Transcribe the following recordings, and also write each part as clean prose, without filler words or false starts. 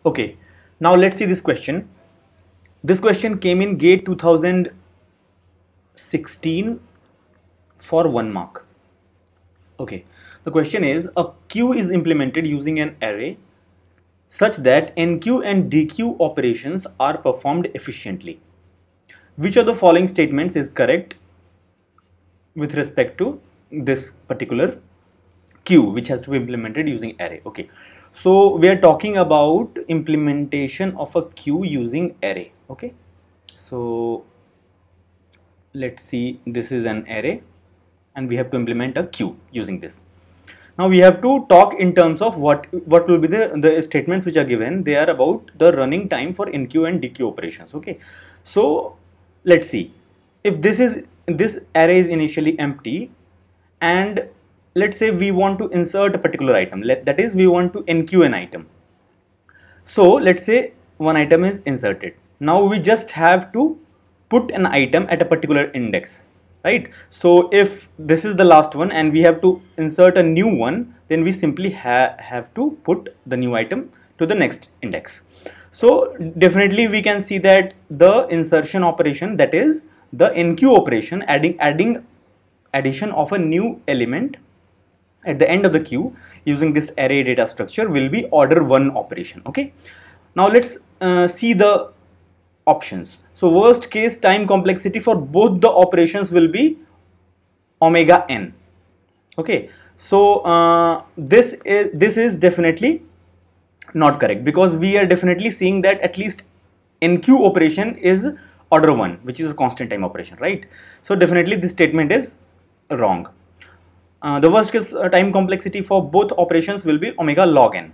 Okay, now let's see this question. This question came in GATE 2016 for 1 mark. Okay, the question is a queue is implemented using an array such that NQ and DQ operations are performed efficiently. Which of the following statements is correct with respect to this particular queue which has to be implemented using array? Okay, so we are talking about implementation of a queue using array. Okay, so let's see, this is an array and we have to implement a queue using this. Now we have to talk in terms of what will be the statements which are given. They are about the running time for NQ and DQ operations. Okay, so let's see, if this array is initially empty and let's say we want to insert a particular item, that is we want to NQ an item. So let's say one item is inserted. Now we just have to put an item at a particular index, right? So if this is the last one and we have to insert a new one, then we simply have to put the new item to the next index. So definitely we can see that the insertion operation, that is the NQ operation, addition of a new element at the end of the queue using this array data structure, will be order 1 operation. Okay, now let's see the options. So worst case time complexity for both the operations will be omega n. Okay, so this is definitely not correct, because we are definitely seeing that at least NQ operation is order 1, which is a constant time operation, right? So definitely this statement is wrong. The worst case time complexity for both operations will be omega log n.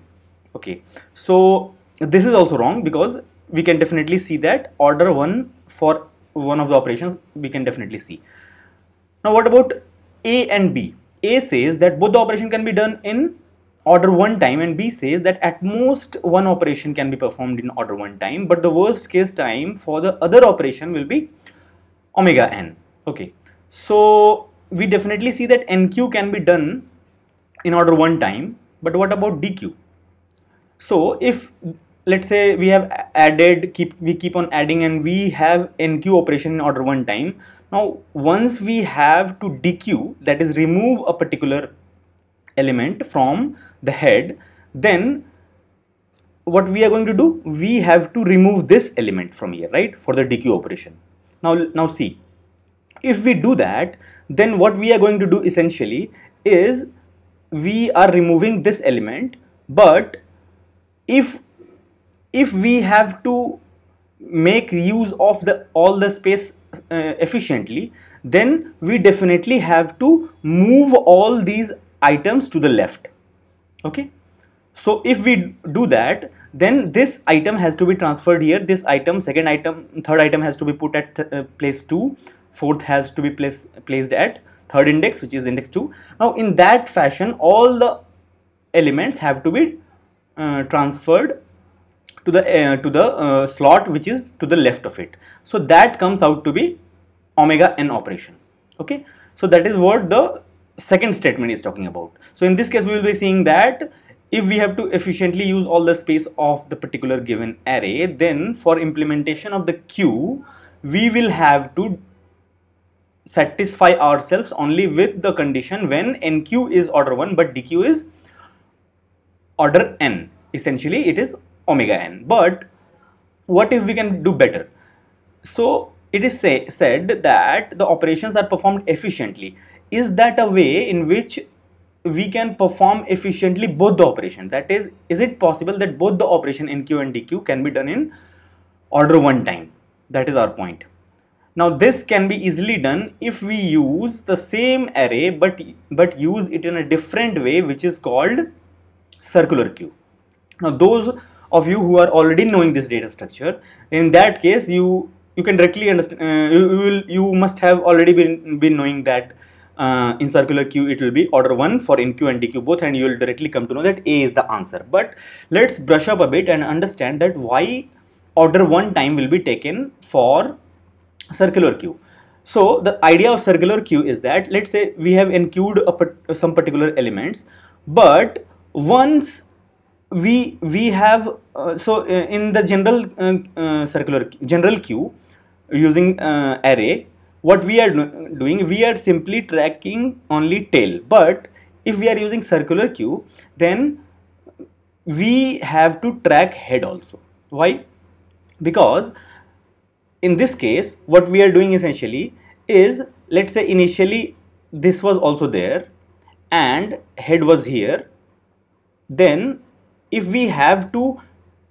Okay, so this is also wrong, because we can definitely see that order 1 for one of the operations we can definitely see. Now what about A and B? A says that both the operation can be done in order 1 time, and B says that at most one operation can be performed in order 1 time, but the worst case time for the other operation will be omega n. Okay, so we definitely see that NQ can be done in order 1 time, but what about DQ? So if let's say we have added, we keep on adding and we have NQ operation in order 1 time. Now once we have to DQ, that is remove a particular element from the head, then what we are going to do, we have to remove this element from here, right, for the DQ operation. Now see, if we do that, then what we are going to do essentially is we are removing this element, but if we have to make use of all the space efficiently, then we definitely have to move all these items to the left. Okay, so if we do that, then this item has to be transferred here, this item, second item, third item has to be put at place 2, fourth has to be placed at third index, which is index 2. Now in that fashion all the elements have to be transferred to the slot which is to the left of it. So that comes out to be omega n operation. Okay, so that is what the second statement is talking about. So in this case we will be seeing that if we have to efficiently use all the space of the particular given array, then for implementation of the queue we will have to satisfy ourselves only with the condition when NQ is order 1 but DQ is order n. Essentially it is omega n. But what if we can do better? So it is said that the operations are performed efficiently. Is that a way in which we can perform efficiently both the operation? That is it possible that both the operation NQ and DQ can be done in order 1 time? That is our point. Now this can be easily done if we use the same array but use it in a different way, which is called circular queue. Now those of you who are already knowing this data structure, in that case you can directly understand, you must have already been knowing that in circular queue it will be order 1 for NQ and DQ both, and you will directly come to know that A is the answer. But let's brush up a bit and understand that why order 1 time will be taken for circular queue. So the idea of circular queue is that, let's say we have NQ'd some particular elements, but once we have in the general queue using array, what we are doing, we are simply tracking only tail. But if we are using circular queue, then we have to track head also. Why? Because in this case, what we are doing essentially is, let's say initially this was also there and head was here. Then if we have to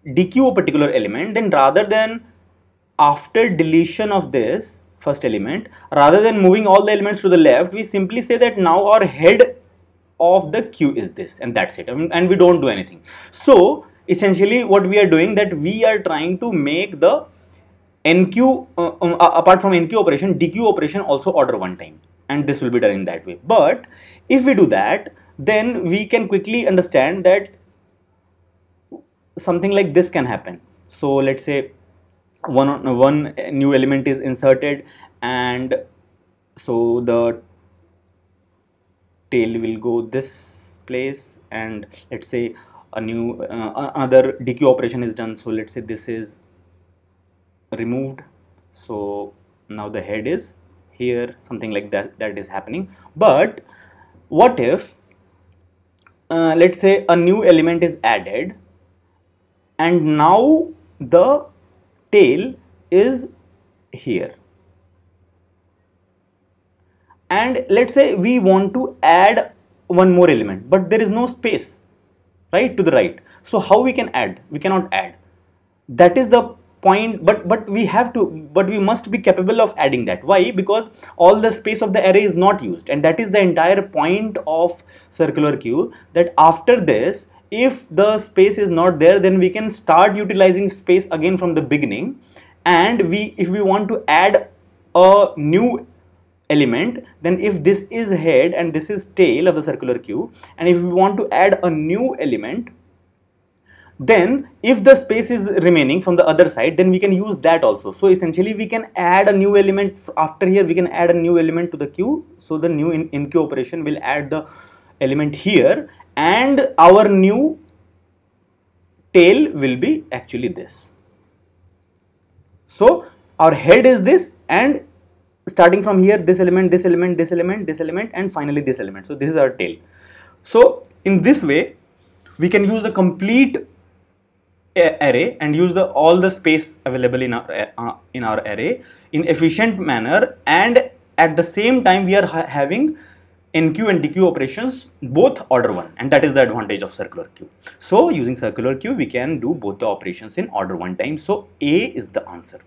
dequeue a particular element, then rather than after deletion of this first element, rather than moving all the elements to the left, we simply say that now our head of the queue is this, and that's it, and we don't do anything. So essentially what we are doing, that we are trying to make the NQ apart from NQ operation, DQ operation also order one time, and this will be done in that way. But if we do that, then we can quickly understand that something like this can happen. So let's say one new element is inserted, and so the tail will go this place, and let's say a new another DQ operation is done. So let's say this is removed, so now the head is here, something like that is happening. But what if let's say a new element is added, and now the tail is here, and let's say we want to add one more element, but there is no space right to the right. So how we can add? We cannot add. That is the point. But we must be capable of adding that. Why? Because all the space of the array is not used, and that is the entire point of circular queue, that after this, if the space is not there, then we can start utilizing space again from the beginning. And if we want to add a new element, then if this is head and this is tail of the circular queue, and if we want to add a new element, then if the space is remaining from the other side, then we can use that also. So essentially we can add a new element after here, we can add a new element to the queue. So the new in queue operation will add the element here, and our new tail will be actually this. So our head is this, and starting from here, this element, this element, this element, this element, and finally this element. So this is our tail. So in this way we can use the complete array and use all the space available in our array in efficient manner, and at the same time we are having NQ and DQ operations both order 1, and that is the advantage of circular queue. So using circular queue we can do both the operations in order 1 time. So A is the answer.